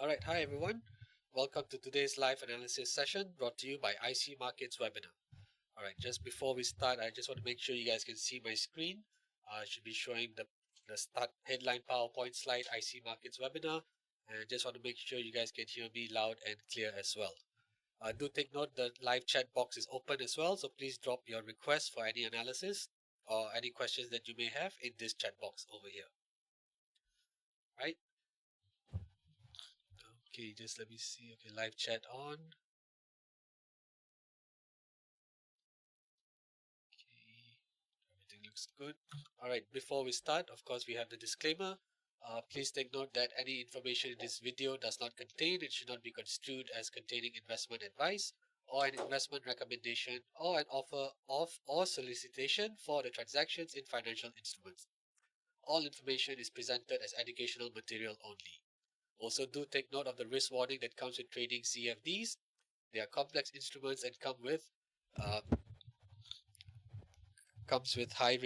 All right, hi everyone. Welcome to today's live analysis session brought to you by IC Markets webinar. All right, just before we start, I just want to make sure you guys can see my screen. I should be showing the start headline PowerPoint slide IC Markets webinar, and just want to make sure you guys can hear me loud and clear as well. Do take note the live chat box is open as well, so please drop your requests for any analysis or any questions that you may have in this chat box over here. Right? Okay, just let me see. Okay, live chat on. Okay, everything looks good. All right, before we start, of course, we have the disclaimer. Please take note that any information in this video does not contain and should not be construed as containing investment advice or an investment recommendation or an offer of or solicitation for the transactions in financial instruments. All information is presented as educational material only. Also, do take note of the risk warning that comes with trading CFDs. They are complex instruments and uh, comes with high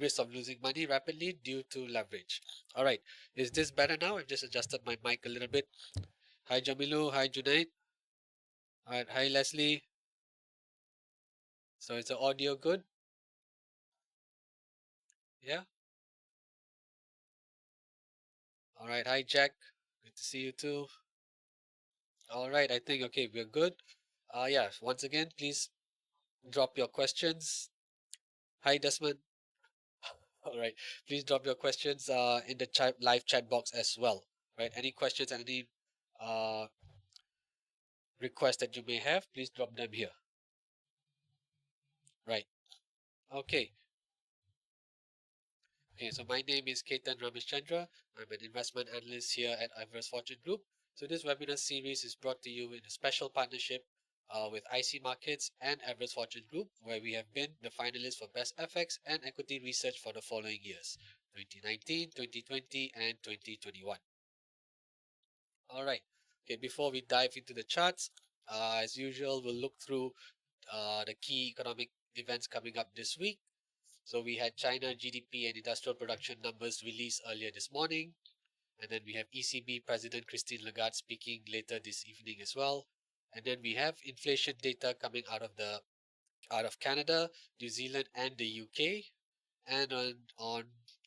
risk of losing money rapidly due to leverage. All right, is this better now? I've just adjusted my mic a little bit. Hi Jamilu, hi Junaid. All right, hi Leslie. So is the audio good? Yeah. All right, hi Jack. Good to see you too. All right, I think okay, we're good. Yeah. Once again, please drop your questions. Hi Desmond. All right, please drop your questions in the live chat box as well. Right, any questions and any uh requests that you may have, please drop them here. Right. Okay. Okay. So my name is Ketan Rameshchandra. I'm an investment analyst here at Iver's Fortune Group. So this webinar series is brought to you in a special partnership with IC Markets and Everest Fortune Group, where we have been the finalists for Best FX and Equity Research for the following years, 2019, 2020, and 2021. All right. Okay. Before we dive into the charts, as usual, we'll look through the key economic events coming up this week. So we had China GDP and industrial production numbers released earlier this morning. And then we have ECB President Christine Lagarde speaking later this evening as well. And then we have inflation data coming out of Canada, New Zealand, and the UK. And on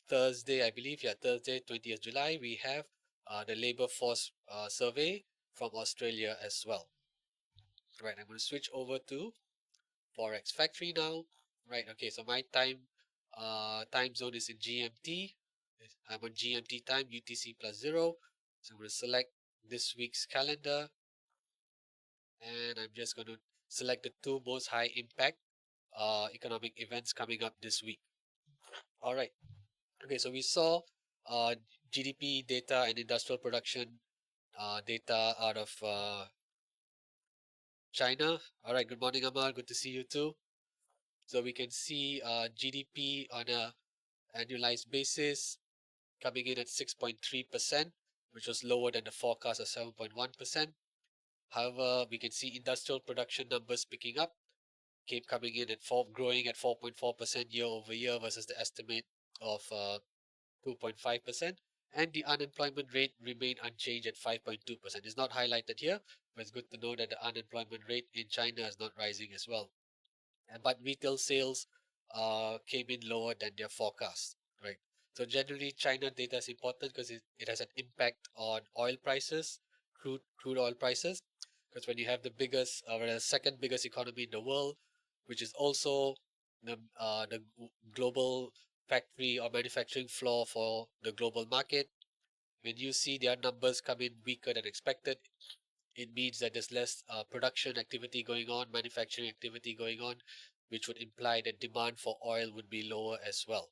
Thursday, I believe, yeah, Thursday, 20th July, we have the labor force survey from Australia as well. Right, I'm going to switch over to Forex Factory now. Right, okay, so my time zone is in GMT. I'm on GMT time, UTC plus 0. So I'm going to select this week's calendar, and I'm just going to select the two most high impact economic events coming up this week. All right. Okay, so we saw uh, GDP data and industrial production data out of China. All right, good morning, Amal. Good to see you too. So we can see GDP on a annualized basis coming in at 6.3%, which was lower than the forecast of 7.1%. However, we can see industrial production numbers picking up, coming in at growing at 4.4% year over year versus the estimate of 2.5%. And the unemployment rate remained unchanged at 5.2%. It's not highlighted here, but it's good to know that the unemployment rate in China is not rising as well. But retail sales came in lower than their forecast, right? So generally, China data is important because it has an impact on oil prices, crude oil prices. Because when you have the biggest, or the second biggest economy in the world, which is also the global factory or manufacturing floor for the global market, when you see their numbers come in weaker than expected, it means that there's less production activity going on, manufacturing activity going on, which would imply that demand for oil would be lower as well,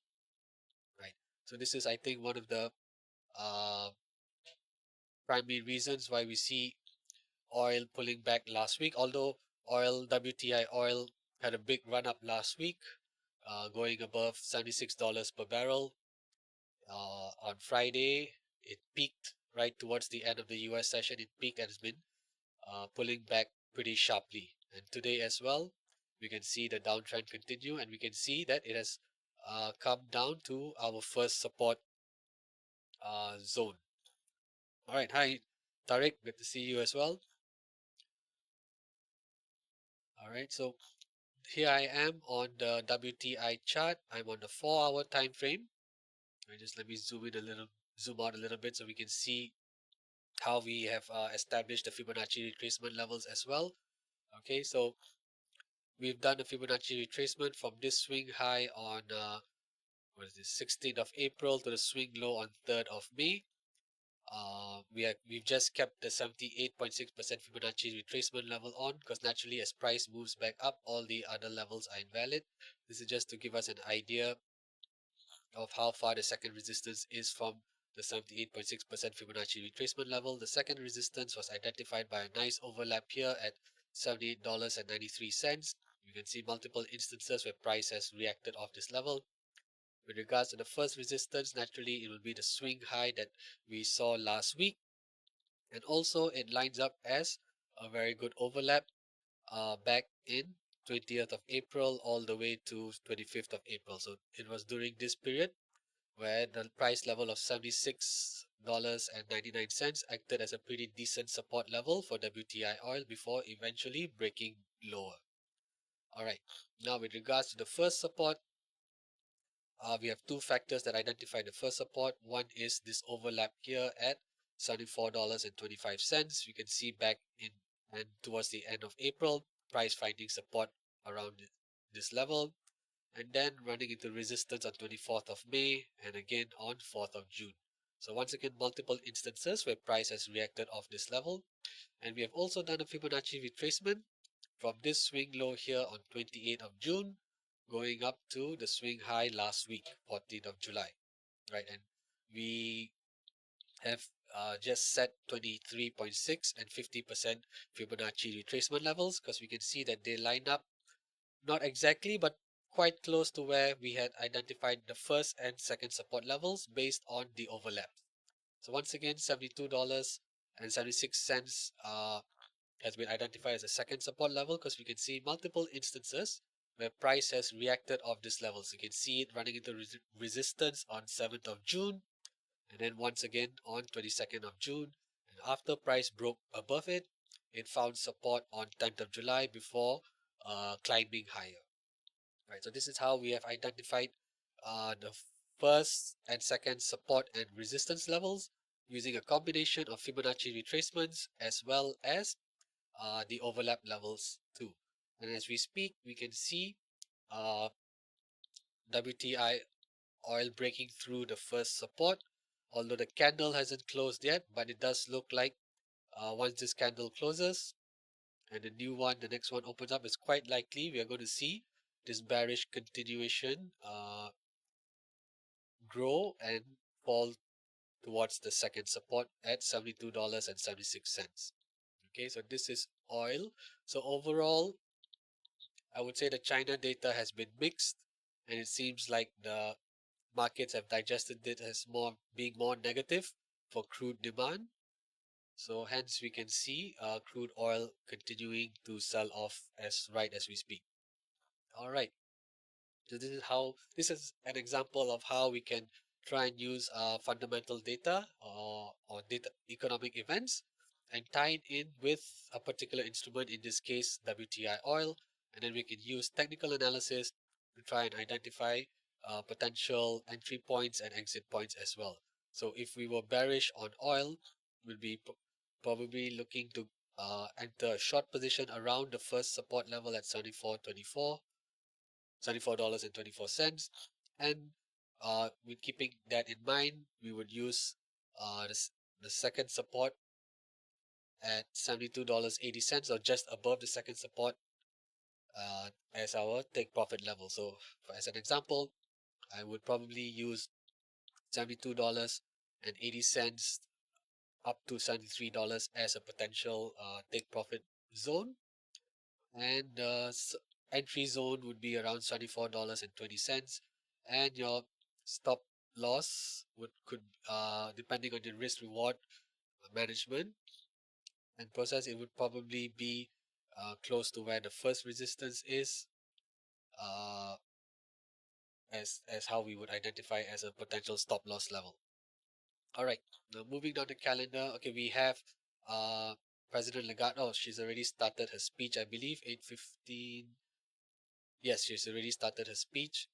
right? So this is, I think, one of the uh, primary reasons why we see oil pulling back last week. Although WTI oil had a big run up last week, going above $76 per barrel. On Friday, it peaked right towards the end of the US session. It peaked and has been pulling back pretty sharply. And today as well, we can see the downtrend continue, and we can see that it has come down to our first support zone. All right. Hi, Tariq. Good to see you as well. All right. So here I am on the WTI chart. I'm on the 4-hour time frame. All right, just let me zoom out a little bit so we can see how we have established the Fibonacci retracement levels as well. Okay, so we've done the Fibonacci retracement from this swing high on what is this 16th of April to the swing low on 3rd of May. We've just kept the 78.6% Fibonacci retracement level on because naturally as price moves back up, all the other levels are invalid. This is just to give us an idea of how far the second resistance is from the 78.6% Fibonacci retracement level. The second resistance was identified by a nice overlap here at $78.93. You can see multiple instances where price has reacted off this level. With regards to the first resistance, naturally it will be the swing high that we saw last week. And also it lines up as a very good overlap back in 20th of April all the way to 25th of April. So it was during this period where the price level of $76.99 acted as a pretty decent support level for WTI oil before eventually breaking lower. All right, now with regards to the first support, we have two factors that identify the first support. One is this overlap here at $74.25. We can see back in and towards the end of April, price finding support around this level, and then running into resistance on 24th of May and again on 4th of June. So once again, multiple instances where price has reacted off this level. And we have also done a Fibonacci retracement from this swing low here on 28th of June, going up to the swing high last week, 14th of July, right? And we have just set 23.6 and 50% Fibonacci retracement levels because we can see that they line up not exactly, but quite close to where we had identified the first and second support levels based on the overlap. So once again, $72.76 has been identified as a second support level because we can see multiple instances where price has reacted off this level. So you can see it running into resistance on 7th of June and then once again on 22nd of June. And after price broke above it, it found support on 10th of July before climbing higher. Right, so this is how we have identified the first and second support and resistance levels using a combination of Fibonacci retracements as well as the overlap levels too. And as we speak, we can see uh, WTI oil breaking through the first support, although the candle hasn't closed yet, but it does look like once this candle closes and the new one, the next one opens up, it's quite likely we are going to see this bearish continuation grow and fall towards the second support at $72.76. Okay, so this is oil. So overall, I would say the China data has been mixed, and it seems like the markets have digested it as being more negative for crude demand. So hence we can see crude oil continuing to sell off as we speak. All right. So this is an example of how we can try and use fundamental data or data economic events and tie it in with a particular instrument, in this case WTI oil, and then we can use technical analysis to try and identify potential entry points and exit points as well. So if we were bearish on oil, we'll be probably looking to enter a short position around the first support level at 74.24, $74.24. And with keeping that in mind, we would use the second support at $72.80 or just above the second support as our take profit level. So as an example, I would probably use $72.80 up to $73 as a potential take profit zone. And the entry zone would be around $74.20, and your stop loss could depending on the risk reward management and process, it would probably be close to where the first resistance is, uh, as how we would identify as a potential stop loss level. All right, now moving down the calendar. Okay, we have uh, President Lagarde. Oh, she's already started her speech, I believe, 8:15. Yes, she's already started her speech.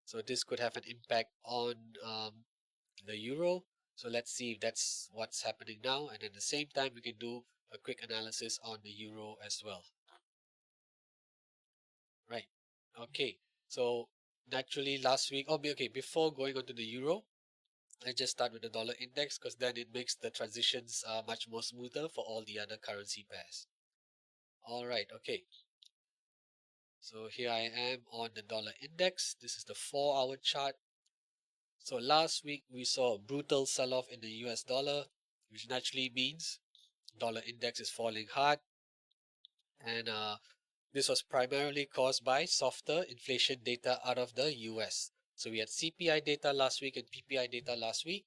So this could have an impact on the euro. So let's see if that's what's happening now. And at the same time, we can do a quick analysis on the euro as well. Right. Okay. So naturally last week, okay, before going on to the euro, I just start with the dollar index because then it makes the transitions much more smoother for all the other currency pairs. All right. Okay. So here I am on the dollar index. This is the 4-hour chart. So last week we saw a brutal sell-off in the US dollar, which naturally means dollar index is falling hard, and this was primarily caused by softer inflation data out of the US. So we had CPI data last week and PPI data last week,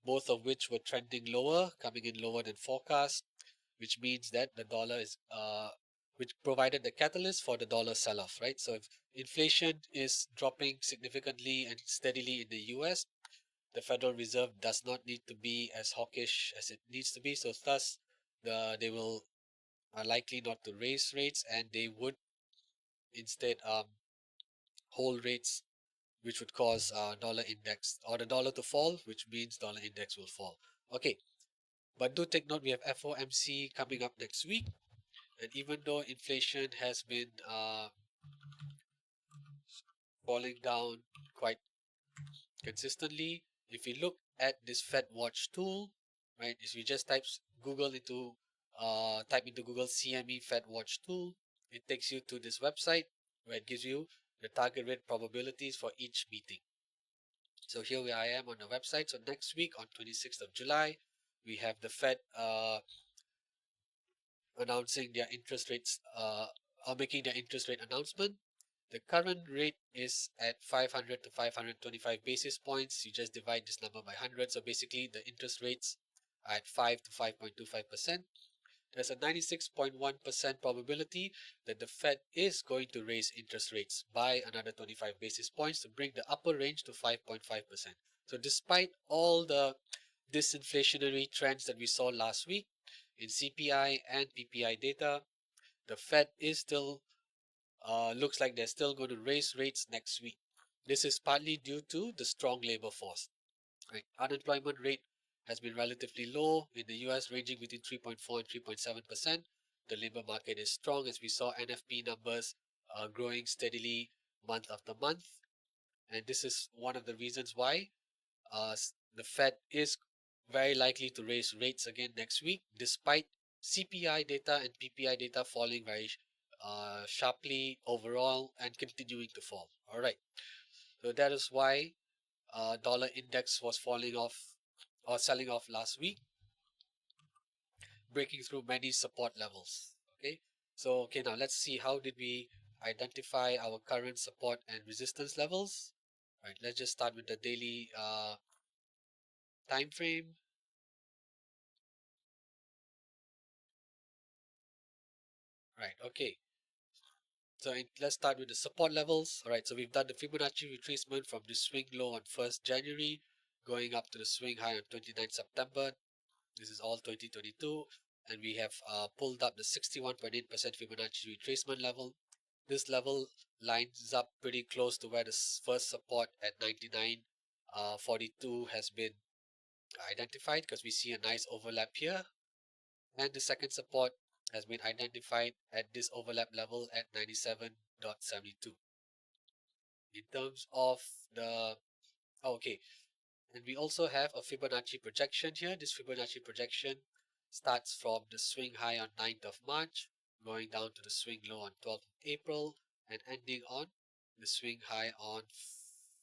both of which were trending lower, coming in lower than forecast, which means that the dollar is which provided the catalyst for the dollar sell-off, right? So if inflation is dropping significantly and steadily in the US, the Federal Reserve does not need to be as hawkish as it needs to be. So thus, they will are likely not to raise rates, and they would instead hold rates, which would cause dollar index or the dollar to fall, which means dollar index will fall. Okay, but do take note, we have FOMC coming up next week, and even though inflation has been falling down quite consistently, if you look at this Fed Watch tool, right, if you just type into Google CME Fed Watch tool, it takes you to this website where it gives you the target rate probabilities for each meeting. So here I am on the website. So next week on 26th of July, we have the Fed announcing their interest rates, or making their interest rate announcement. The current rate is at 500 to 525 basis points. You just divide this number by 100. So basically, the interest rates are at 5 to 5.25%. There's a 96.1% probability that the Fed is going to raise interest rates by another 25 basis points to bring the upper range to 5.5%. So despite all the disinflationary trends that we saw last week in CPI and PPI data, the Fed is still looks like they're still going to raise rates next week. This is partly due to the strong labor force. Right? Unemployment rate has been relatively low in the US, ranging between 3.4 and 3.7%. The labor market is strong, as we saw NFP numbers growing steadily month after month. And this is one of the reasons why the Fed is very likely to raise rates again next week, despite CPI data and PPI data falling very sharply overall and continuing to fall. All right. So that is why dollar index was falling off or selling off last week, breaking through many support levels. Okay. So, okay, now let's see how did we identify our current support and resistance levels. Right. Let's just start with the daily time frame. Right. Okay. So let's start with the support levels. All right, so we've done the Fibonacci retracement from the swing low on 1st January, going up to the swing high on 29th September. This is all 2022. And we have pulled up the 61.8% Fibonacci retracement level. This level lines up pretty close to where the first support at 99.42 has been identified, because we see a nice overlap here. And the second support has been identified at this overlap level at 97.72. In terms of the, okay, and we also have a Fibonacci projection here. This Fibonacci projection starts from the swing high on 9th of March, going down to the swing low on 12th of April, and ending on the swing high on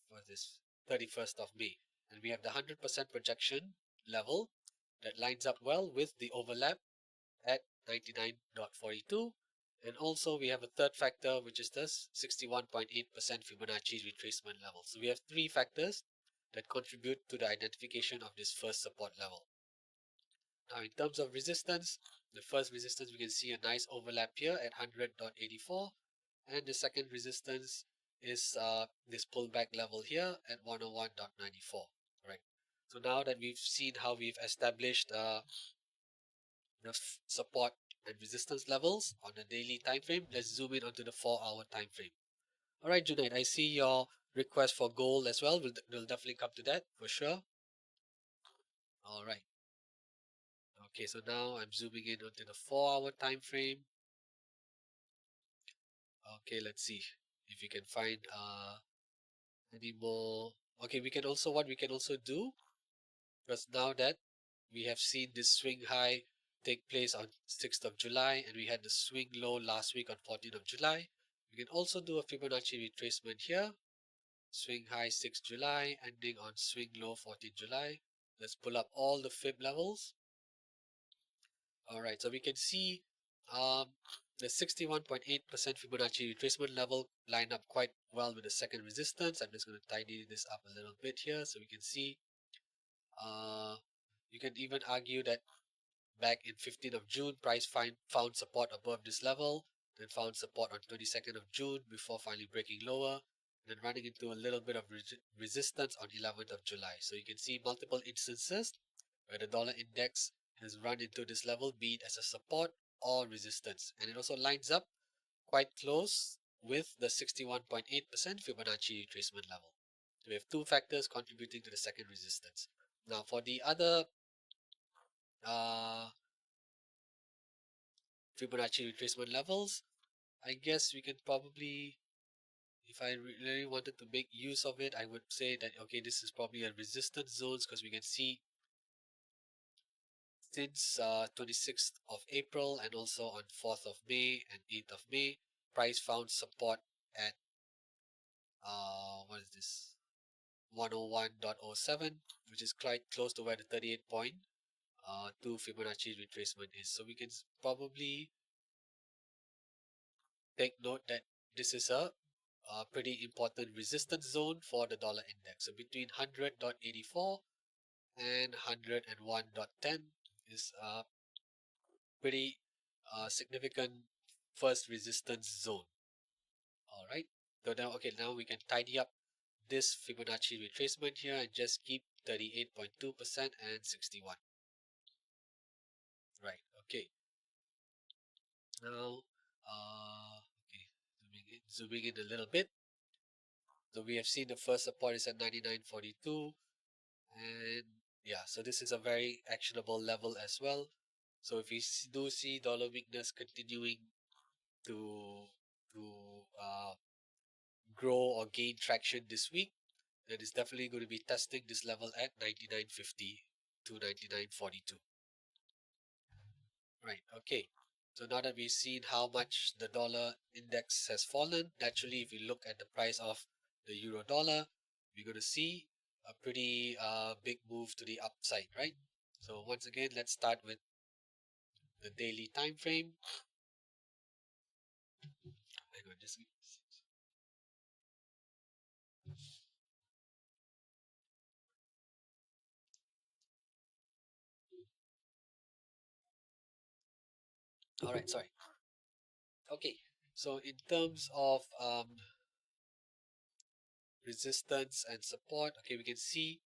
what is this 31st of May. And we have the 100% projection level that lines up well with the overlap at 99.42. And also we have a third factor, which is the 61.8% Fibonacci retracement level. So we have three factors that contribute to the identification of this first support level. Now in terms of resistance, the first resistance, we can see a nice overlap here at 100.84, and the second resistance is this pullback level here at 101.94. Right. So now that we've seen how we've established the support and resistance levels on the daily time frame, let's zoom in onto the 4-hour time frame. All right, Junaid, I see your request for gold as well. We'll definitely come to that for sure. All right. Okay, so now I'm zooming in onto the 4-hour time frame. Okay, let's see if we can find any more. Okay, we can also, what we can also do, because now that we have seen this swing high take place on 6th of July and we had the swing low last week on 14th of July, we can also do a Fibonacci retracement here. Swing high 6th July, ending on swing low 14th July. Let's pull up all the fib levels. All right, so we can see um, the 61.8% Fibonacci retracement level lined up quite well with the second resistance. I'm just going to tidy this up a little bit here so we can see. You can even argue that back in 15th of June, price found support above this level, then found support on 22nd of June before finally breaking lower, and then running into a little bit of resistance on 11th of July. So you can see multiple instances where the dollar index has run into this level, be it as a support or resistance. And it also lines up quite close with the 61.8% Fibonacci retracement level. So we have two factors contributing to the second resistance. Now for the other Fibonacci retracement levels, I guess we can probably, if I really wanted to make use of it, I would say that, okay, this is probably a resistance zones because we can see since 26th of April and also on 4th of May and 8th of May, price found support at, what is this, 101.07, which is quite close to where the 38.2 Fibonacci retracement is. So we can probably take note that this is a pretty important resistance zone for the dollar index. So between 100.84 and 101.10 is a pretty significant first resistance zone. All right. So now, okay, now we can tidy up this Fibonacci retracement here and just keep 38.2% and 61. Right. Okay. Now, okay, zooming in a little bit. So we have seen the first support is at 99.42, and yeah, so this is a very actionable level as well. So if we do see dollar weakness continuing to grow or gain traction this week, then it's definitely going to be testing this level at 99.50 to 99.42. Right, okay. So now that we've seen how much the dollar index has fallen, naturally, if you look at the price of the euro dollar, we're going to see a pretty big move to the upside, right? So once again, let's start with the daily time frame. Hang on, just all right, sorry. Okay, so in terms of resistance and support, okay, we can see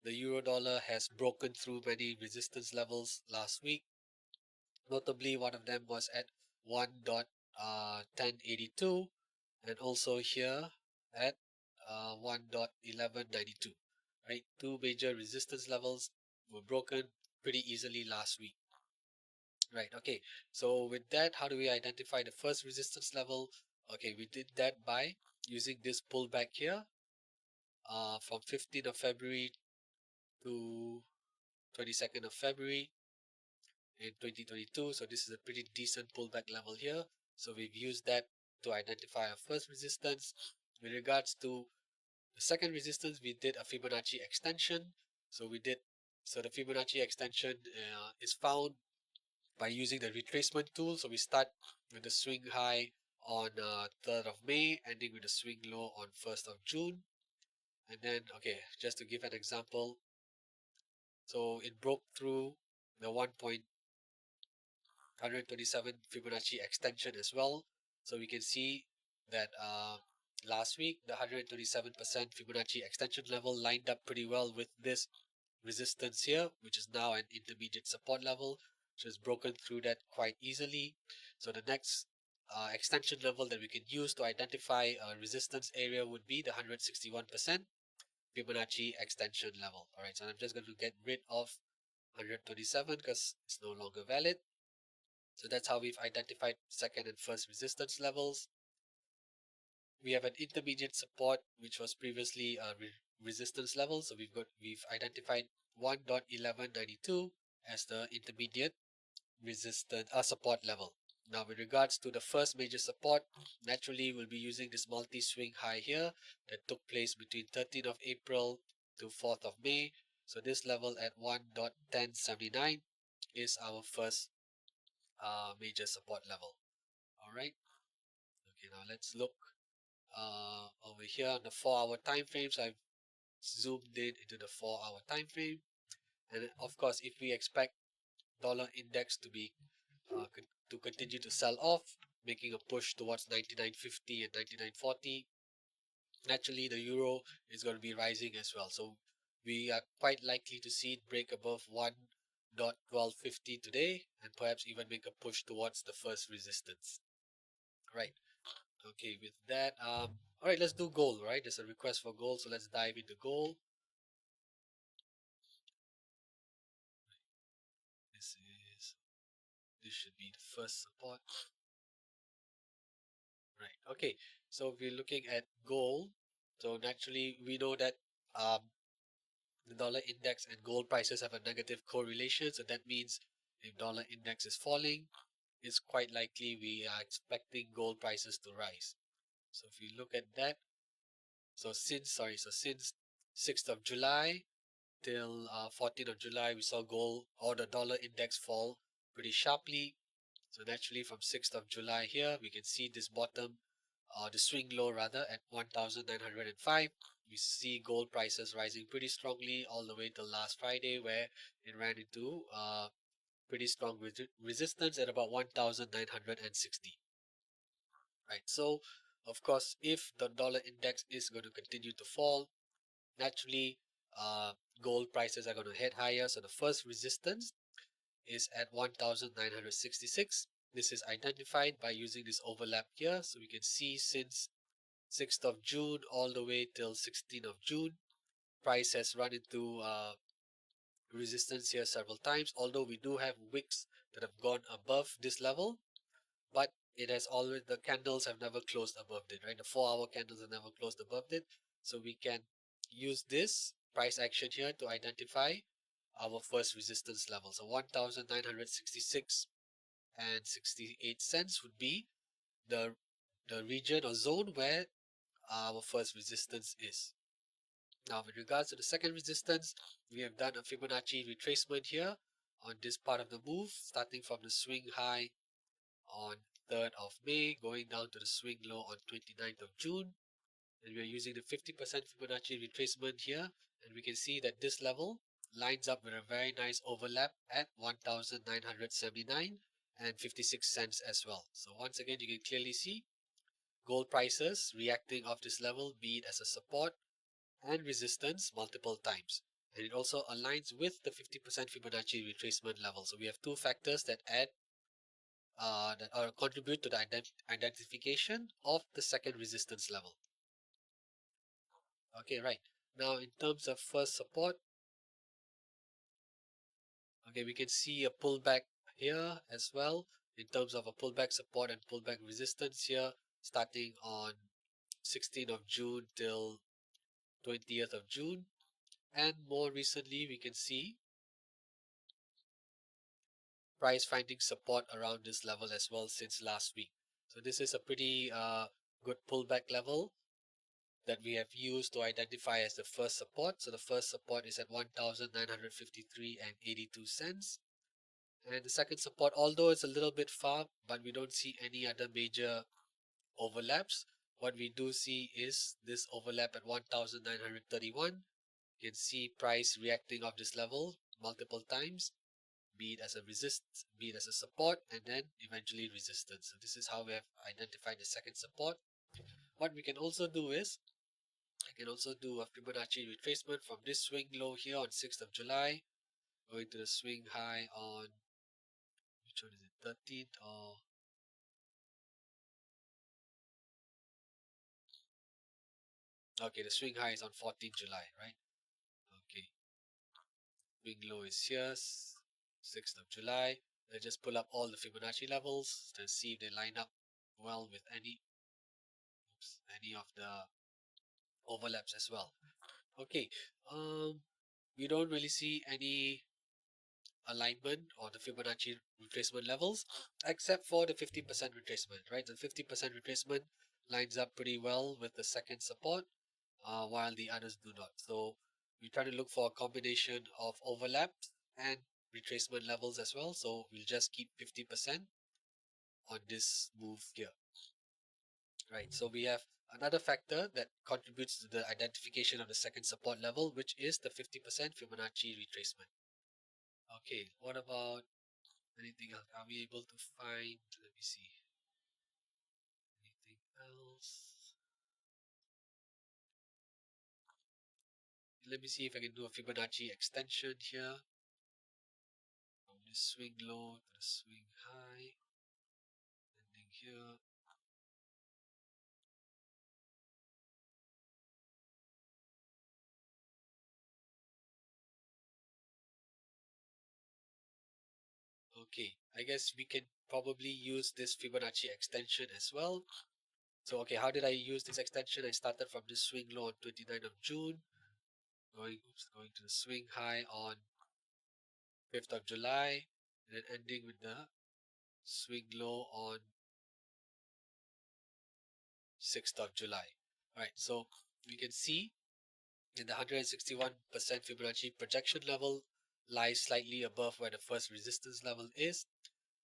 the euro dollar has broken through many resistance levels last week. Notably, one of them was at 1.1082 and also here at 1.1192. Right, two major resistance levels were broken pretty easily last week. Right, okay, so with that, how do we identify the first resistance level? Okay, we did that by using this pullback here from 15th of February to 22nd of February in 2022. So this is a pretty decent pullback level here. So we've used that to identify our first resistance. With regards to the second resistance, we did a Fibonacci extension. So the Fibonacci extension is found by using the retracement tool. So we start with the swing high on 3rd of May, ending with a swing low on 1st of June. And then, okay, just to give an example, so it broke through the 1.127 Fibonacci extension as well. So we can see that last week, the 127% Fibonacci extension level lined up pretty well with this resistance here, which is now an intermediate support level, so it's broken through that quite easily. So the next extension level that we can use to identify a resistance area would be the 161% Fibonacci extension level. Alright, so I'm just going to get rid of 127 because it's no longer valid. So that's how we've identified second and first resistance levels. We have an intermediate support, which was previously a resistance level. So we've identified 1.1192 as the intermediate resistance support level. Now, with regards to the first major support, naturally we'll be using this multi-swing high here that took place between 13th of April to 4th of May. So this level at 1.1079 is our first major support level. All right. Okay, now let's look over here on the 4-hour time frames. I've zoomed in into the 4-hour time frame, and of course, if we expect dollar index to be to continue to sell off, making a push towards 99.50 and 99.40, naturally the euro is going to be rising as well. So we are quite likely to see it break above 1.1250 today, and perhaps even make a push towards the first resistance. Right. Okay, with that, all right, let's do gold, right? There's a request for gold, so let's dive into gold. This should be the first support. Right. Okay. So if we're looking at gold, so naturally we know that the dollar index and gold prices have a negative correlation. So that means if dollar index is falling, it's quite likely we are expecting gold prices to rise. So if you look at that, since 6th of July till 14th of July, we saw gold or the dollar index fall pretty sharply. So naturally from 6th of July here, we can see this bottom, the swing low rather, at 1,905. We see gold prices rising pretty strongly all the way till last Friday, where it ran into pretty strong resistance at about 1,960. Right. So of course, if the dollar index is going to continue to fall, naturally gold prices are going to head higher. So the first resistance is at 1,966. This is identified by using this overlap here. So we can see since 6th of June all the way till 16th of June, price has run into resistance here several times. Although we do have wicks that have gone above this level, but it has always, the candles have never closed above it, right? The 4-hour candles have never closed above it. So we can use this price action here to identify our first resistance level. So 1,966 and 68 cents would be the region or zone where our first resistance is. Now with regards to the second resistance, we have done a Fibonacci retracement here on this part of the move, starting from the swing high on 3rd of May, going down to the swing low on 29th of June. And we are using the 50% Fibonacci retracement here, and we can see that this level lines up with a very nice overlap at 1,979 and 56 cents as well. So once again, you can clearly see gold prices reacting off this level, be it as a support and resistance multiple times. And it also aligns with the 50% Fibonacci retracement level. So we have two factors that contribute to the identification of the second resistance level. Okay, right. Now in terms of first support, okay, we can see a pullback here as well in terms of a pullback support and pullback resistance here, starting on 16th of June till 20th of June. And more recently, we can see price finding support around this level as well since last week. So this is a pretty good pullback level that we have used to identify as the first support. So the first support is at 1,953 and 82 cents. And the second support, although it's a little bit far, but we don't see any other major overlaps. What we do see is this overlap at 1,931. You can see price reacting off this level multiple times, be it as a be it as a support, and then eventually resistance. So this is how we have identified the second support. What we can also do is I can also do a Fibonacci retracement from this swing low here on 6th of July, going to the swing high on, which one is it, 13th or, okay, the swing high is on 14th July, right? Okay, swing low is here, 6th of July. Let's just pull up all the Fibonacci levels and see if they line up well with any of the overlaps as well. Okay, we don't really see any alignment or the Fibonacci retracement levels, except for the 50% retracement, right? The 50% retracement lines up pretty well with the second support, while the others do not. So we try to look for a combination of overlaps and retracement levels as well. So we'll just keep 50% on this move here, right? So we have another factor that contributes to the identification of the second support level, which is the 50% Fibonacci retracement. Okay, what about anything else? Are we able to find, let me see, anything else? Let me see if I can do a Fibonacci extension here. From the swing low to the swing high, ending here. Okay, I guess we can probably use this Fibonacci extension as well. So, okay, how did I use this extension? I started from the swing low on 29th of June, going to the swing high on 5th of July, and then ending with the swing low on 6th of July. Alright, so we can see in the 161% Fibonacci projection level lies slightly above where the first resistance level is.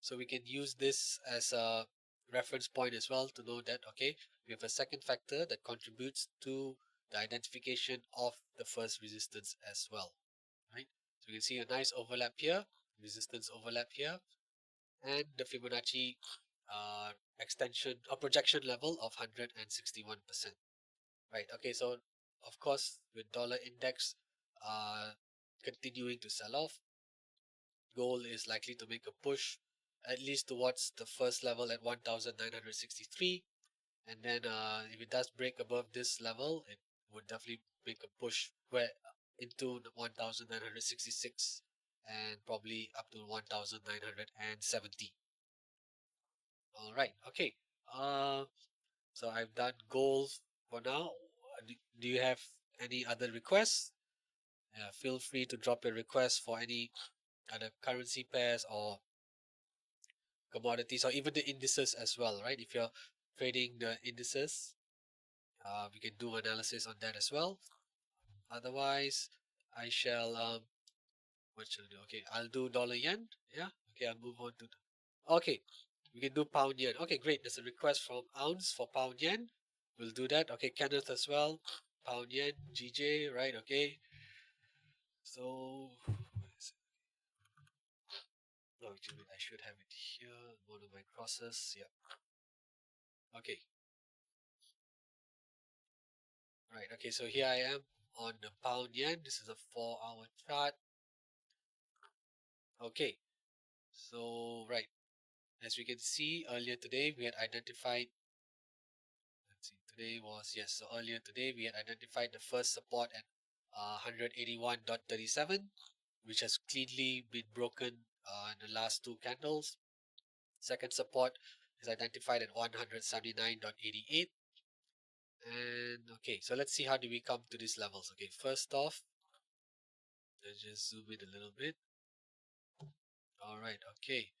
So we can use this as a reference point as well to know that, okay, we have a second factor that contributes to the identification of the first resistance as well, right? So you can see a nice overlap here, resistance overlap here, and the Fibonacci extension or projection level of 161%. Right. Okay. So of course, with dollar index continuing to sell off, gold is likely to make a push at least towards the first level at 1,963, and then if it does break above this level, it would definitely make a push where into the 1,966 and probably up to 1,970. All right. Okay. Uh, so I've done gold for now. Do you have any other requests? Feel free to drop your request for any other currency pairs or commodities or even the indices as well, right? If you're trading the indices, we can do analysis on that as well. Otherwise, I shall what shall I do? Okay, I'll do dollar yen. Yeah. Okay, I'll move on to. Okay, we can do pound yen. Okay, great. There's a request from ounce for pound yen. We'll do that. Okay, Kenneth as well. Pound yen, GJ, right? Okay. So, no, actually, I should have it here. One of my crosses. Yeah. Okay. Right. Okay. So here I am on the pound yen. This is a 4-hour chart. Okay. So, right. As we can see earlier today, we had identified. Let's see. Today was, yes. So earlier today, we had identified the first support at 181.37, which has cleanly been broken in the last two candles. Second support is identified at 179.88. And okay, so let's see how do we come to these levels. Okay, first off, let's just zoom in a little bit. All right, okay.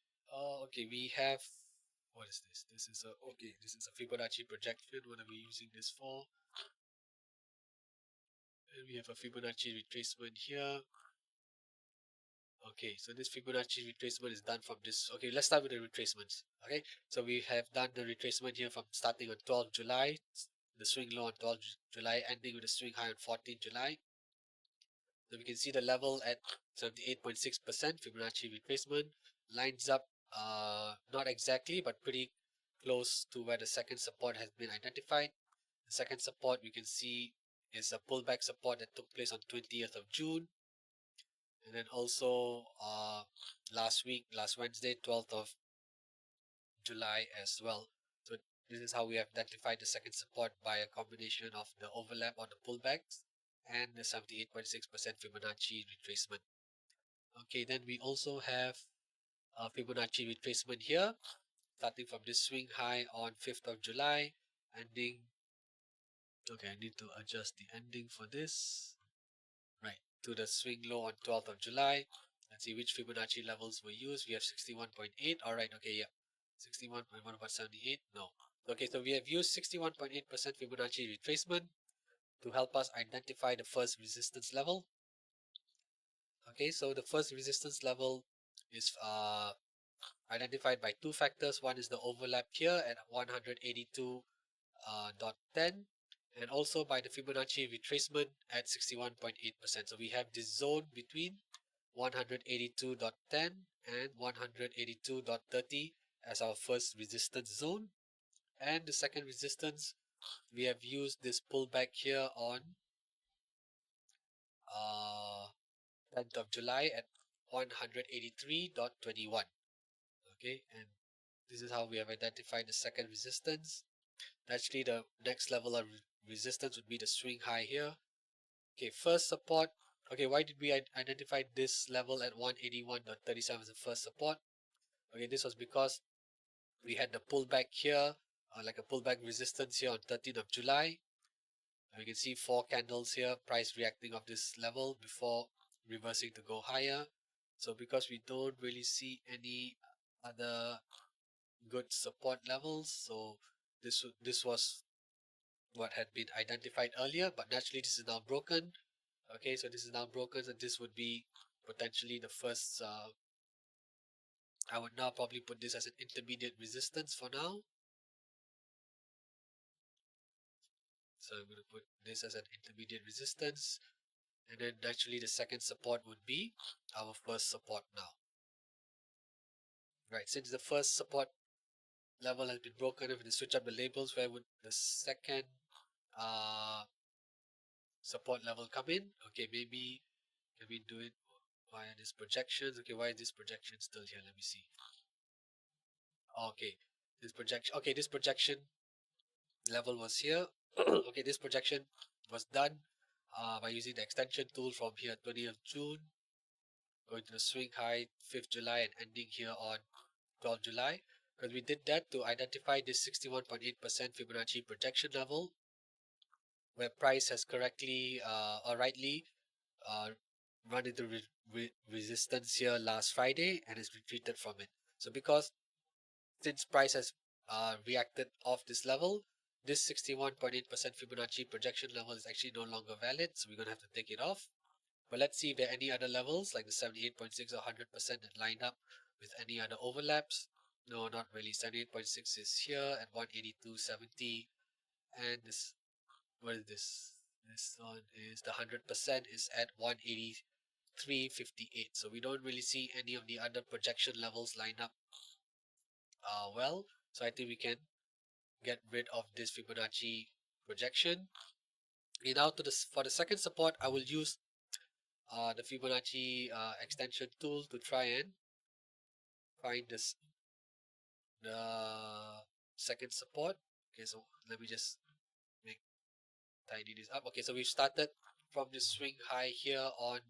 Okay, we have, what is this? This is a Fibonacci projection. What are we using this for? And we have a Fibonacci retracement here. Okay, so this Fibonacci retracement is done from this. Okay, let's start with the retracements. Okay, so we have done the retracement here from starting on 12 July, the swing low on 12 July, ending with a swing high on 14 July. So we can see the level at 78.6% Fibonacci retracement lines up not exactly, but pretty close to where the second support has been identified. The second support we can see is a pullback support that took place on 20th of June. And then also last Wednesday, 12th of July as well. So this is how we have identified the second support by a combination of the overlap on the pullbacks and the 78.6% Fibonacci retracement. Okay, then we also have a Fibonacci retracement here, starting from this swing high on 5th of July, ending. Okay, I need to adjust the ending for this. Right, to the swing low on 12th of July. Let's see which Fibonacci levels were used. We have 61.8. All right, okay, yeah. 61.1 over 78. No. Okay, so we have used 61.8% Fibonacci retracement to help us identify the first resistance level. Okay, so the first resistance level is identified by two factors. One is the overlap here at 182.10 and also by the Fibonacci retracement at 61.8%. So we have this zone between 182.10 and 182.30 as our first resistance zone. And the second resistance, we have used this pullback here on 10th of July at 183.21. Okay, and this is how we have identified the second resistance. Actually, the next level of resistance would be the swing high here. Okay, first support. Okay, why did we identify this level at 181.37 as the first support? Okay, this was because we had the pullback here, like a pullback resistance here on 13th of July. You can see 4 candles here, price reacting of this level before reversing to go higher. So because we don't really see any other good support levels, so this was what had been identified earlier, but naturally this is now broken. Okay, so this is now broken, so this would be potentially the first. I would now probably put this as an intermediate resistance for now. So I'm going to put this as an intermediate resistance, and then naturally the second support would be our first support now. Right, since the first support level has been broken, if we switch up the labels, where would the second support level come in? Okay, maybe can we do it via this projections? Okay, why is this projection still here? Let me see. Okay, this projection level was here. Okay, this projection was done by using the extension tool from here 20th of June, going to the swing high 5th July and ending here on 12th July. Because we did that to identify this 61.8% Fibonacci projection level, where price has correctly or rightly run into resistance here last Friday and has retreated from it. So because since price has reacted off this level, this 61.8% Fibonacci projection level is actually no longer valid, so we're going to have to take it off. But let's see if there are any other levels like the 78.6 or 100% that line up with any other overlaps. No, not really. 78.6 is here at 182.70, and this, what is this? This one is the 100% is at 183.58. So we don't really see any of the other projection levels line up well. So I think we can get rid of this Fibonacci projection. And now for the second support, I will use the Fibonacci extension tool to try and find the second support. Okay, so let me just tidy this up. Okay, so we've started from the swing high here on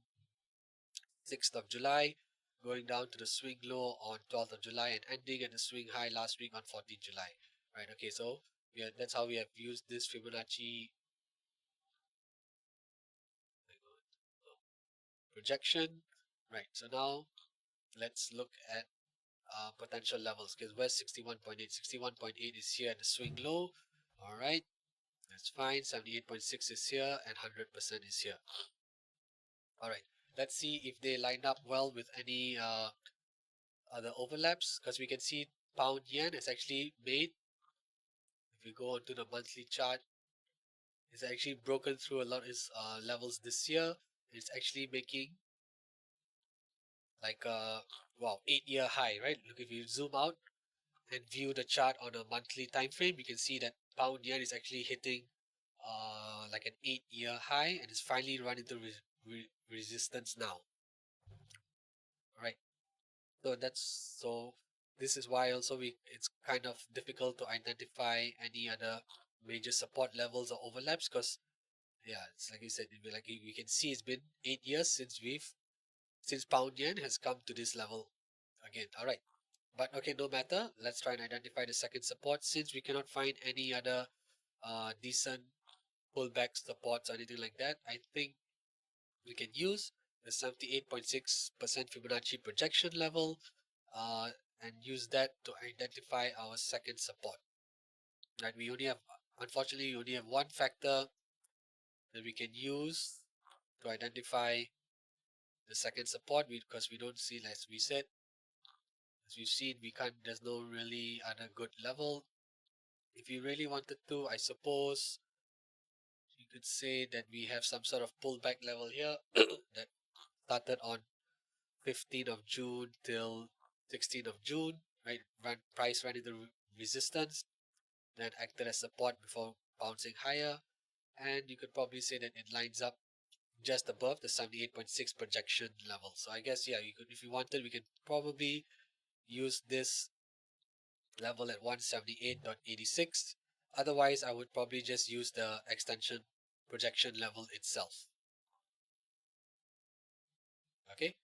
6th of July, going down to the swing low on 12th of July and ending at the swing high last week on 14th July. Right, okay, so that's how we have used this Fibonacci projection. Right, so now let's look at potential levels, because where's 61.8? 61.8 is here at the swing low. All right, that's fine. 78.6 is here and 100% is here. All right, let's see if they line up well with any other overlaps, because we can see pound yen is actually made. If we go onto the monthly chart, it's actually broken through a lot of its levels this year. It's actually making like a wow 8-year high, right? Look, if you zoom out and view the chart on a monthly time frame, you can see that pound yen is actually hitting like an 8-year high, and it's finally run into resistance now. All right. So this is why also it's kind of difficult to identify any other major support levels or overlaps, because yeah, it's like you said, like we can see it's been 8 years since pound yen has come to this level again. All right. But okay, no matter. Let's try and identify the second support. Since we cannot find any other decent pullback supports or anything like that, I think we can use the 78.6% Fibonacci projection level and use that to identify our second support. Right? We only have, unfortunately, we only have one factor that we can use to identify the second support, because we don't see, as we said, as we've seen, we can't. There's no really other good level. If you really wanted to, I suppose you could say that we have some sort of pullback level here that started on 15th of June till 16th of June, right? Price ran into resistance, then acted as support before bouncing higher, and you could probably say that it lines up just above the 78.6 projection level. So I guess, yeah, you could, if you wanted, we could probably use this level at 178.86. Otherwise, I would probably just use the extension projection level itself. Okay,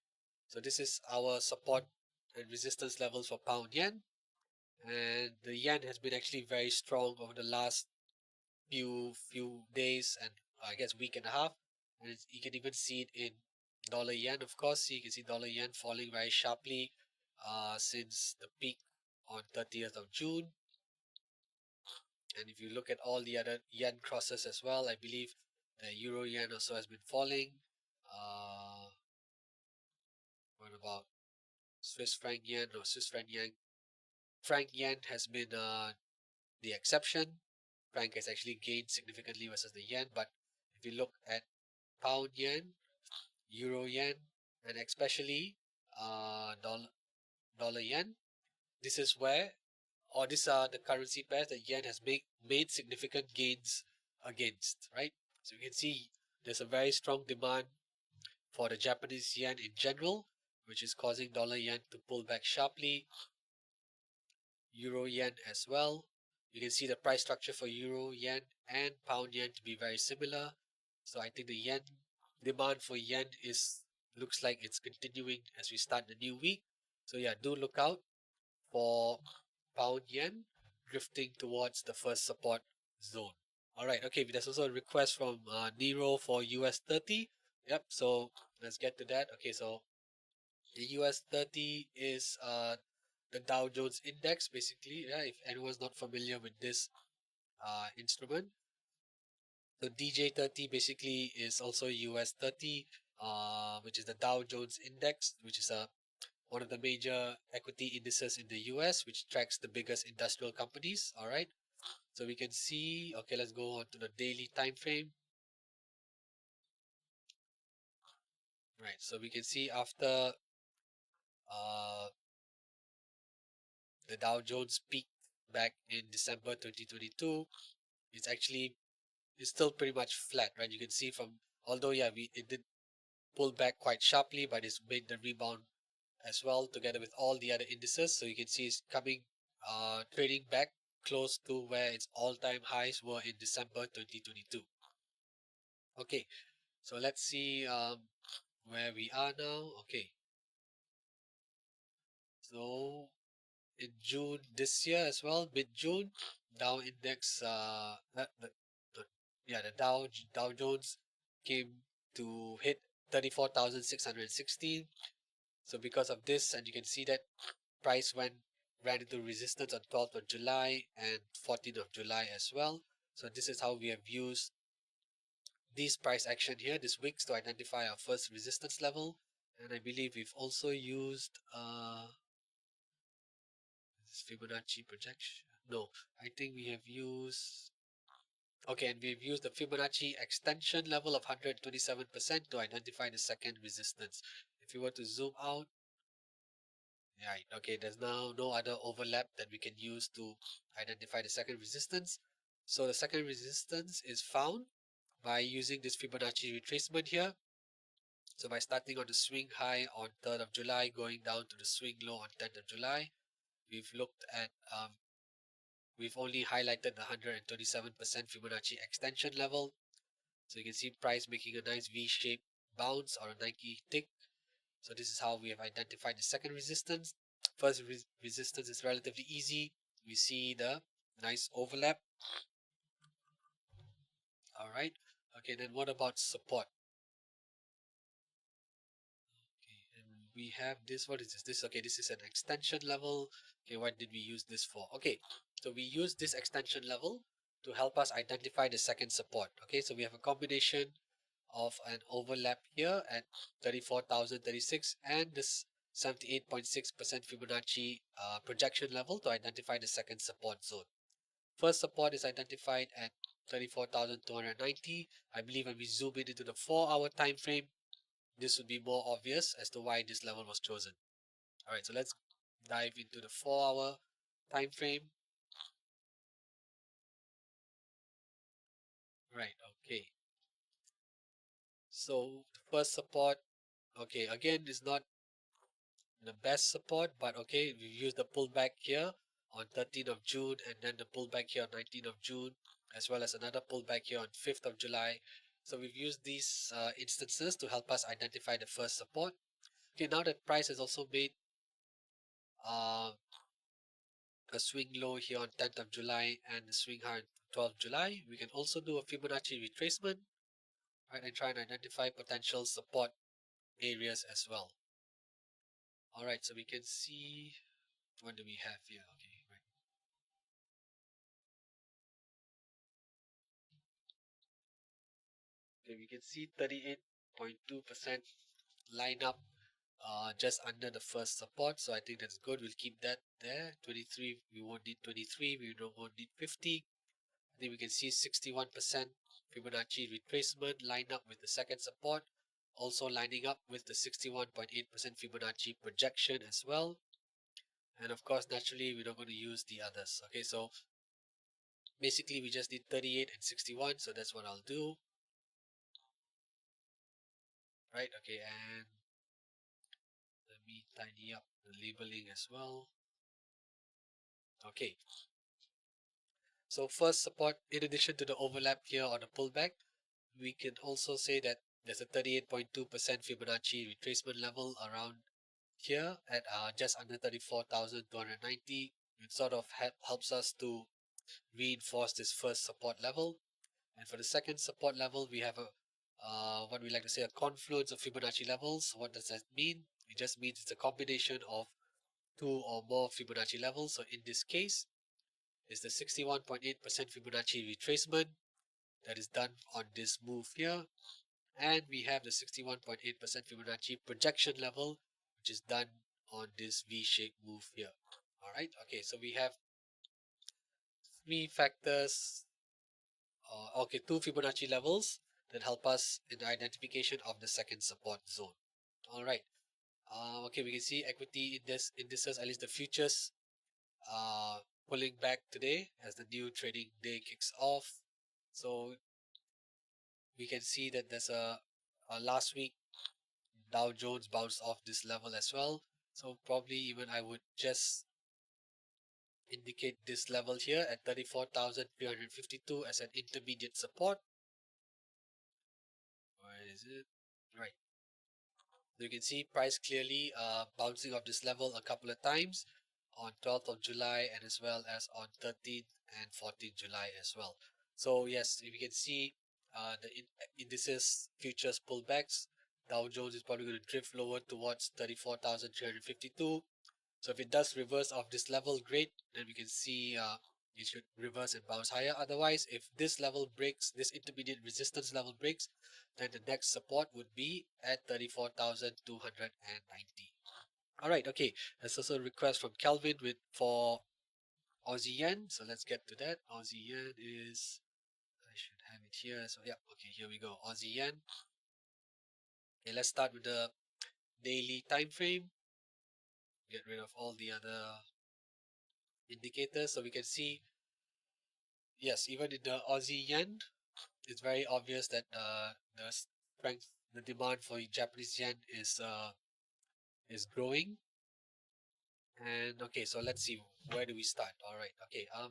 so this is our support and resistance levels for pound yen, and the yen has been actually very strong over the last few days and I guess week and a half, and you can even see it in dollar yen. Of course, you can see dollar yen falling very sharply since the peak on 30th of June. And if you look at all the other yen crosses as well, I believe the euro yen also has been falling. What about Swiss franc yen or Swiss franc yen? Franc yen has been the exception. Franc has actually gained significantly versus the yen, but if you look at pound yen, euro yen, and especially dollar yen, this is where, or these are the currency pairs that yen has made significant gains against, right? So you can see there's a very strong demand for the Japanese yen in general, which is causing dollar yen to pull back sharply. Euro yen as well. You can see the price structure for euro yen and pound yen to be very similar. So I think the yen demand for yen looks like it's continuing as we start the new week. So yeah, do look out for pound yen drifting towards the first support zone. All right, okay, there's also a request from Nero for US 30. Yep, so let's get to that. Okay, so the US 30 is the Dow Jones Index, basically. Yeah, if anyone's not familiar with this instrument. So DJ30 basically is also US 30, which is the Dow Jones Index, which is one of the major equity indices in the US, which tracks the biggest industrial companies. All right. So we can see, okay, let's go on to the daily time frame. Right. So we can see after the Dow Jones peaked back in December 2022, it's still pretty much flat, right? You can see from, although yeah, it did pull back quite sharply, but it's made the rebound as well together with all the other indices. So you can see it's coming, trading back close to where its all-time highs were in December 2022. Okay, so let's see where we are now. Okay, so in June this year as well, mid-June, Dow index, the Dow Jones came to hit 34,616. So because of this, and you can see that price ran into resistance on 12th of July and 14th of July as well. So this is how we have used these price action here this week to identify our first resistance level. And I believe we've also used this Fibonacci projection. No, I think we have used, okay, and we've used the Fibonacci extension level of 127% to identify the second resistance. If you were to zoom out, right, okay, there's now no other overlap that we can use to identify the second resistance. So the second resistance is found by using this Fibonacci retracement here. So by starting on the swing high on 3rd of July, going down to the swing low on 10th of July, we've looked at, we've only highlighted the 127% Fibonacci extension level. So you can see price making a nice V-shaped bounce or a Nike tick. So this is how we have identified the second resistance. First resistance is relatively easy. We see the nice overlap. All right. Okay, then what about support? Okay, and we have this. What is this? Okay, this is an extension level. Okay, what did we use this for? Okay, so we use this extension level to help us identify the second support. Okay, so we have a combination of an overlap here at 34,036 and this 78.6% Fibonacci projection level to identify the second support zone. First support is identified at 34,290. I believe when we zoom in into the 4-hour time frame, this would be more obvious as to why this level was chosen. All right, so let's dive into the 4-hour time frame. Right, okay. So the first support, okay, again, is not the best support, but okay, we used the pullback here on 13th of June and then the pullback here on 19th of June, as well as another pullback here on 5th of July. So we've used these instances to help us identify the first support. Okay, now that price has also made uh, a swing low here on 10th of July and a swing high on 12th July, we can also do a Fibonacci retracement, right, and try and identify potential support areas as well. All right, so we can see, what do we have here? Okay, right. Okay, we can see 38.2% line up just under the first support. So I think that's good. We'll keep that there. 23, we won't need 23. We won't need 50. I think we can see 61% Fibonacci retracement line up with the second support. Also lining up with the 61.8% Fibonacci projection as well. And of course, naturally, we're not going to use the others. Okay, so basically we just need 38 and 61. So that's what I'll do. Right, okay, and let me tidy up the labeling as well. Okay, so first support, in addition to the overlap here or the pullback, we can also say that there's a 38.2% Fibonacci retracement level around here at just under 34,290. It sort of helps us to reinforce this first support level. And for the second support level, we have a what we like to say a confluence of Fibonacci levels. What does that mean? It just means it's a combination of two or more Fibonacci levels. So in this case, is the 61.8% Fibonacci retracement that is done on this move here. And we have the 61.8% Fibonacci projection level, which is done on this V-shaped move here. All right. Okay. So we have three factors, okay, two Fibonacci levels that help us in the identification of the second support zone. All right. Okay, we can see equity indices, at least the futures, pulling back today as the new trading day kicks off. So we can see that there's a last week Dow Jones bounced off this level as well. So probably even I would just indicate this level here at 34,352 as an intermediate support. Where is it? Right. So you can see price clearly bouncing off this level a couple of times on 12th of July and as well as on 13th and 14th July as well. So yes, if you can see the indices futures pullbacks, Dow Jones is probably going to drift lower towards 34,352. So if it does reverse off this level, great. Then we can see it should reverse and bounce higher. Otherwise, if this level breaks, this intermediate resistance level breaks, then the next support would be at 34,290. All right, okay. There's also a request from Kelvin for Aussie yen. So let's get to that. Aussie yen is, I should have it here. So yeah, okay, here we go. Aussie yen. Okay, let's start with the daily time frame. Get rid of all the other indicators so we can see, yes, even in the Aussie yen, it's very obvious that the strength, the demand for Japanese yen is growing. And okay, so let's see, where do we start? All right, okay. I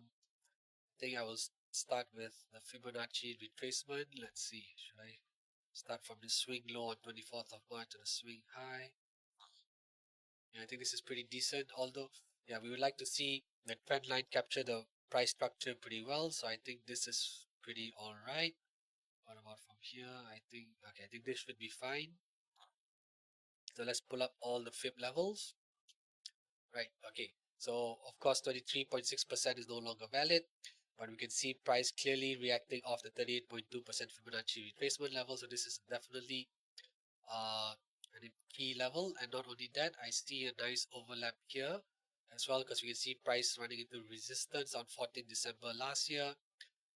think I will start with the Fibonacci retracement. Let's see, should I start from the swing low on 24th of March to the swing high? Yeah, I think this is pretty decent. Although, yeah, we would like to see the trend line capture the price structure pretty well. So I think this is pretty all right. What about from here? I think, okay, I think this should be fine. So let's pull up all the fib levels. Right, okay. So of course 23.6% is no longer valid, but we can see price clearly reacting off the 38.2% Fibonacci retracement level. So this is definitely uh, a key level. And not only that, I see a nice overlap here as well, because we can see price running into resistance on 14th December last year,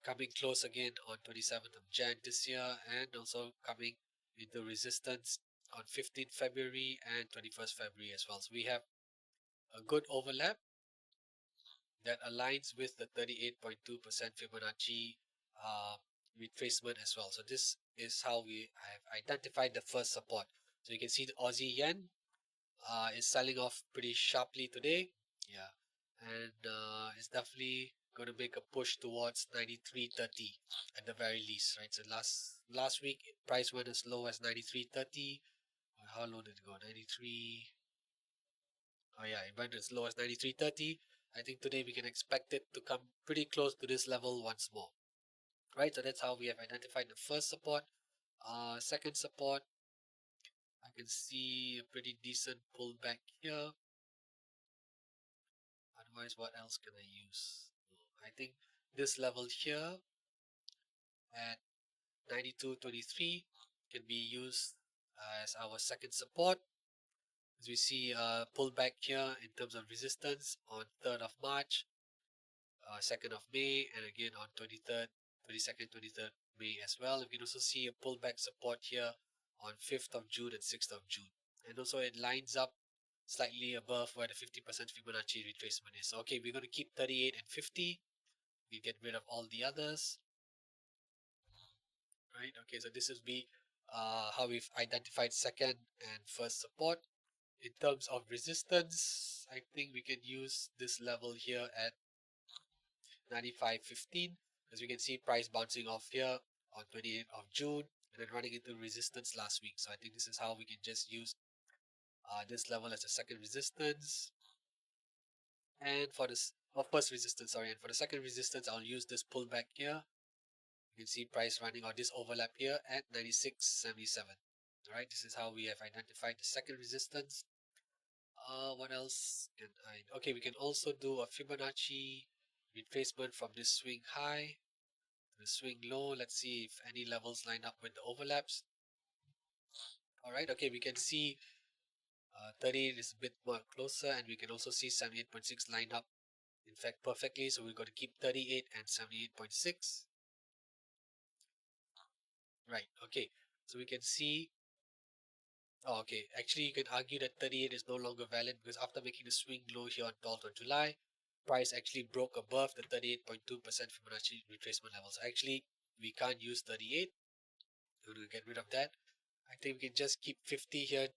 coming close again on 27th of Jan this year, and also coming into resistance on 15th February and 21st February as well. So we have a good overlap that aligns with the 38.2% Fibonacci uh, retracement as well. So this is how we have identified the first support. So you can see the Aussie yen is selling off pretty sharply today. Yeah, and it's definitely going to make a push towards 93.30 at the very least, right? So last week price went as low as 93.30. How low did it go? 93. Oh yeah, it went as low as 93.30. I think today we can expect it to come pretty close to this level once more. Right, so that's how we have identified the first support. Second support, I can see a pretty decent pullback here. Otherwise, what else can I use? I think this level here at 92.23 can be used as our second support. As we see a pullback here in terms of resistance on 3rd of March, 2nd of May, and again on 23rd, 22nd, 23rd May as well. We can also see a pullback support here on 5th of June and 6th of June. And also it lines up slightly above where the 50% Fibonacci retracement is. So, okay, we're going to keep 38 and 50. We get rid of all the others. Right, okay, so this would be how we've identified second and first support. In terms of resistance, I think we can use this level here at 95.15, as we can see price bouncing off here on 28th of June and then running into resistance last week. So I think this is how we can just use this level as a second resistance. And for this, first resistance, sorry, and for the second resistance, I'll use this pullback here. You can see price running on this overlap here at 96.77. All right, this is how we have identified the second resistance. What else can I? Okay, we can also do a Fibonacci retracement from this swing high to the swing low. Let's see if any levels line up with the overlaps. All right, okay, we can see 38 is a bit more closer, and we can also see 78.6 lined up, in fact, perfectly. So we're going to keep 38 and 78.6. Right, okay, so we can see. Oh, okay, actually, you can argue that 38 is no longer valid because after making the swing low here on 12th of July, price actually broke above the 38.2% Fibonacci retracement levels. Actually, we can't use 38. We're going to get rid of that. I think we can just keep 50 here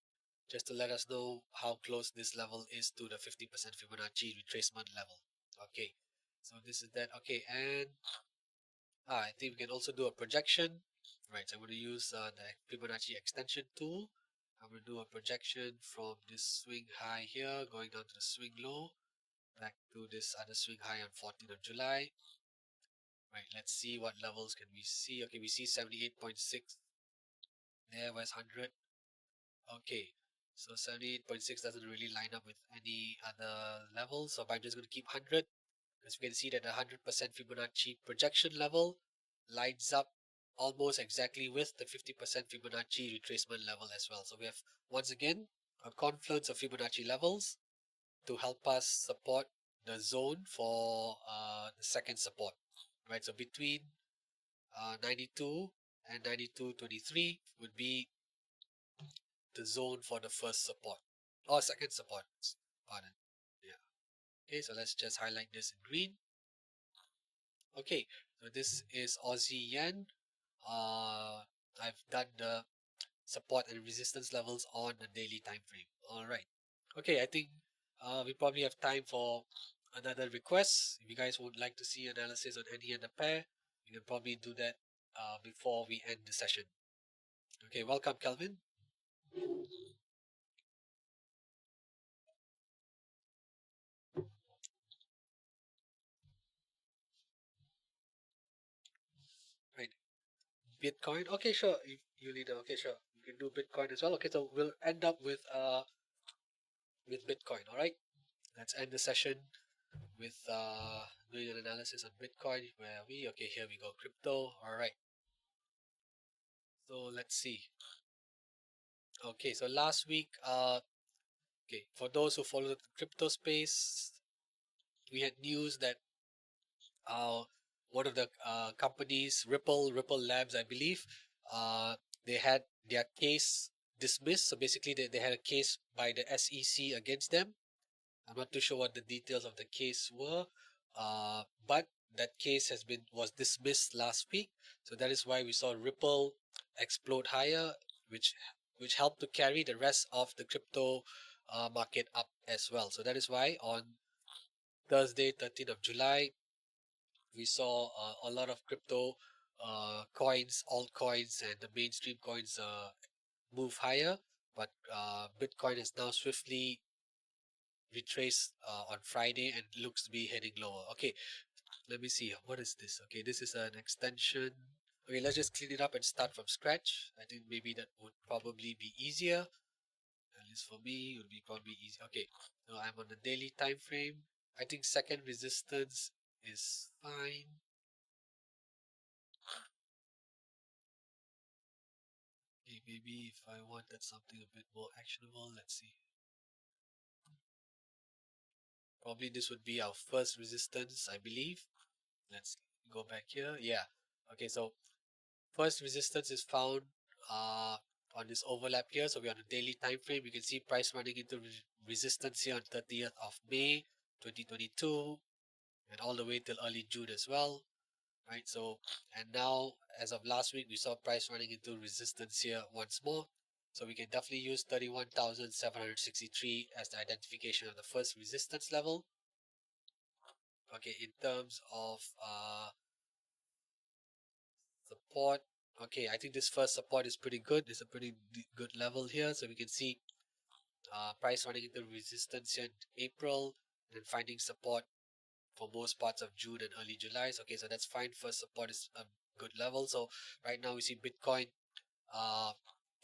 just to let us know how close this level is to the 50% Fibonacci retracement level. Okay, so this is that. Okay, and I think we can also do a projection. Right, so I'm going to use the Fibonacci extension tool. I'm going to do a projection from this swing high here, going down to the swing low, back to this other swing high on 14th of July. Right, let's see what levels can we see. Okay, we see 78.6. There was 100. Okay, so 78.6 doesn't really line up with any other level, so I'm just going to keep 100. As we can see that the 100% Fibonacci projection level lines up almost exactly with the 50% Fibonacci retracement level as well. So we have, once again, a confluence of Fibonacci levels to help us support the zone for the second support, right? So between 92 and 92.23 would be the zone for the first support or second support, pardon. Yeah. Okay, so let's just highlight this in green. Okay, so this is Aussie yen. uh, I've done the support and resistance levels on the daily time frame. All right. Okay, I think we probably have time for another request. If you guys would like to see analysis on any other pair, you can probably do that before we end the session. Okay, welcome, Kelvin. Right, Bitcoin. Okay, sure. If you need, okay, sure. You can do Bitcoin as well. Okay, so we'll end up with Bitcoin. All right. Let's end the session with doing an analysis on Bitcoin. Where are we? Okay, here we go. Crypto. All right. So let's see. Okay, so last week, okay, for those who follow the crypto space, we had news that uh, one of the companies, Ripple Labs, I believe, uh, they had their case dismissed. So basically, they had a case by the SEC against them. I'm not too sure what the details of the case were, but that case was dismissed last week. So that is why we saw Ripple explode higher, which which helped to carry the rest of the crypto market up as well. So that is why on Thursday, 13th of July, we saw a lot of crypto coins, altcoins, and the mainstream coins move higher. But Bitcoin is now swiftly retraced on Friday and looks to be heading lower. Okay, let me see. What is this? Okay, this is an extension. Okay, let's just clean it up and start from scratch. I think maybe that would probably be easier. At least for me, it would be probably easy. Okay, so I'm on the daily time frame. I think second resistance is fine. Okay, maybe if I wanted something a bit more actionable, let's see. Probably this would be our first resistance, I believe. Let's go back here. Yeah. Okay, so first resistance is found uh, on this overlap here. So we're on a daily time frame. You can see price running into resistance here on 30th of May 2022 and all the way till early June as well. Right. So and now as of last week we saw price running into resistance here once more. So we can definitely use 31,763 as the identification of the first resistance level. Okay, in terms of support. Okay, I think this first support is pretty good. It's a pretty good level here. So we can see price running into resistance here in April and then finding support for most parts of June and early July. So, okay, so that's fine. First support is a good level. So right now we see Bitcoin uh,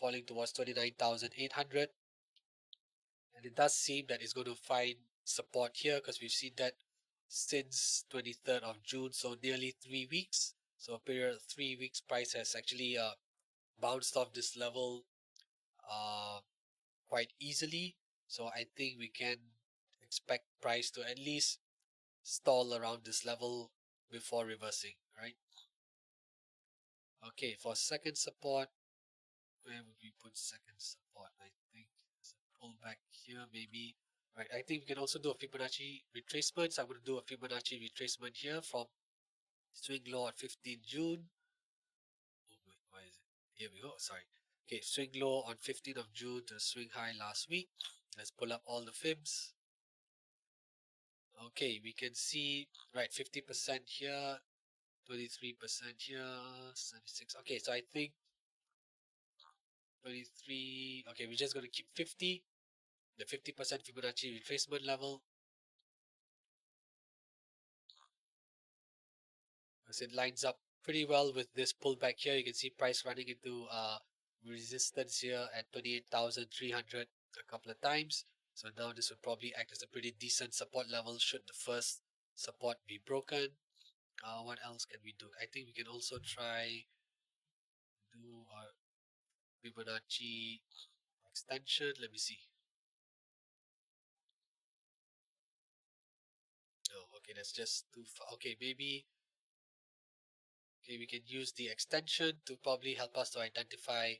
falling towards 29,800. And it does seem that it's going to find support here because we've seen that since 23rd of June. So nearly 3 weeks. So a period of 3 weeks price has actually bounced off this level uh, quite easily. So I think we can expect price to at least stall around this level before reversing, right? Okay, for second support, where would we put second support? I think there's a pullback here, maybe. Right, I think we can also do a Fibonacci retracement. So I'm going to do a Fibonacci retracement here from swing low on 15 June. Oh, wait, why is it? Here we go. Sorry. Okay, swing low on 15th of June to swing high last week. Let's pull up all the fibs. Okay, we can see, right, 50% here, 23% here, 76. Okay, so I think 23. Okay, we're just going to keep 50, the 50% Fibonacci retracement level, because it lines up pretty well with this pullback here. You can see price running into resistance here at 28,300 a couple of times. So now this would probably act as a pretty decent support level should the first support be broken. What else can we do? I think we can also try do our Fibonacci extension. Let me see. Oh, okay, that's just too far. Okay, maybe okay, we can use the extension to probably help us to identify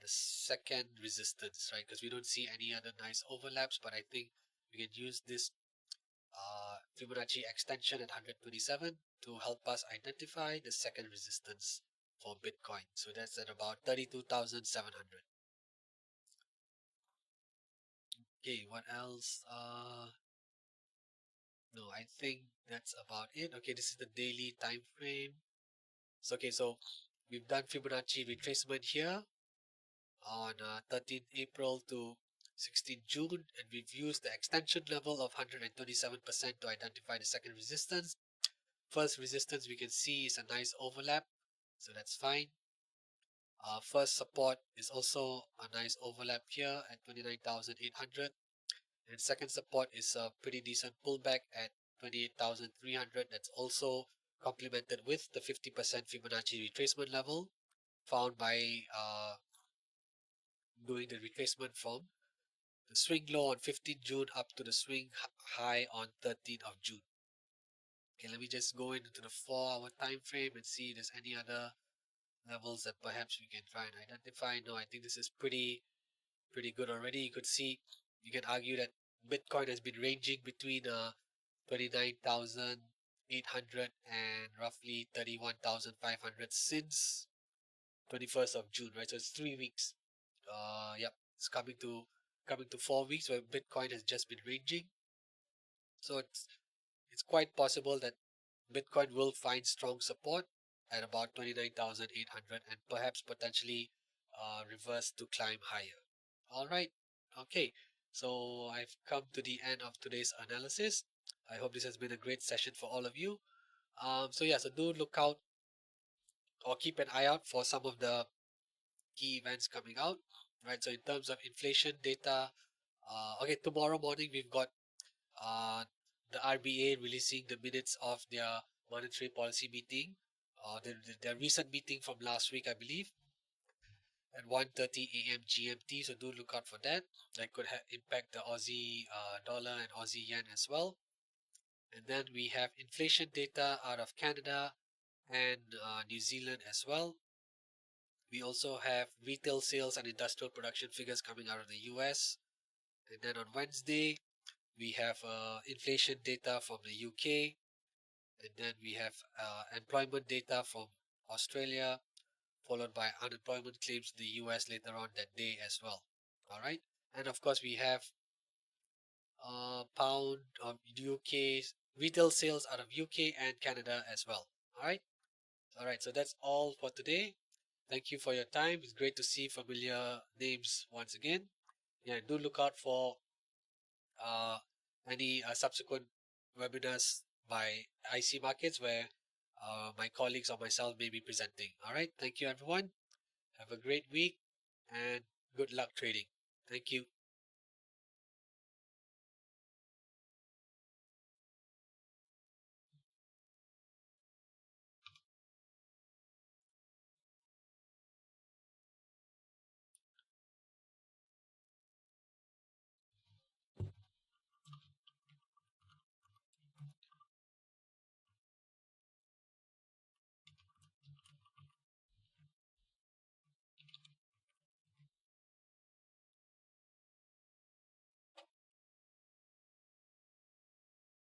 the second resistance, right? Because we don't see any other nice overlaps, but I think we can use this Fibonacci extension at 127 to help us identify the second resistance. for Bitcoin. So that's at about 32,700. Okay, what else? No, I think that's about it. Okay, this is the daily time frame. So okay, so we've done Fibonacci retracement here on 13th April to 16th June, and we've used the extension level of 127% to identify the second resistance. First resistance we can see is a nice overlap, so that's fine. First support is also a nice overlap here at 29,800, and second support is a pretty decent pullback at 28,300. That's also complemented with the 50% Fibonacci retracement level found by doing the retracement from the swing low on 15th June up to the swing high on 13th of June. Okay, let me just go into the 4-hour time frame and see if there's any other levels that perhaps we can try and identify. No, I think this is pretty good already. You could see, you can argue that Bitcoin has been ranging between 29,800 and roughly 31,500 since 21st of June, right? So it's 3 weeks. Yep, it's coming to 4 weeks where Bitcoin has just been ranging. So it's quite possible that Bitcoin will find strong support at about 29,800 and perhaps potentially reverse to climb higher. All right. Okay. So I've come to the end of today's analysis. I hope this has been a great session for all of you. So yeah, so do look out or keep an eye out for some of the key events coming out. Right. So in terms of inflation data, okay, tomorrow morning we've got uh, the RBA releasing the minutes of their monetary policy meeting, their recent meeting from last week, I believe, at 1:30 a.m. GMT. So do look out for that. That could impact the Aussie dollar and Aussie yen as well. And then we have inflation data out of Canada and New Zealand as well. We also have retail sales and industrial production figures coming out of the US. And then on Wednesday, we have inflation data from the UK, and then we have employment data from Australia, followed by unemployment claims in the US later on that day as well. All right, and of course we have pound of UK retail sales out of UK and Canada as well. All right. So that's all for today. Thank you for your time. It's great to see familiar names once again. Yeah, do look out for uh, any subsequent webinars by IC Markets where my colleagues or myself may be presenting. All right. Thank you, everyone. Have a great week and good luck trading. Thank you.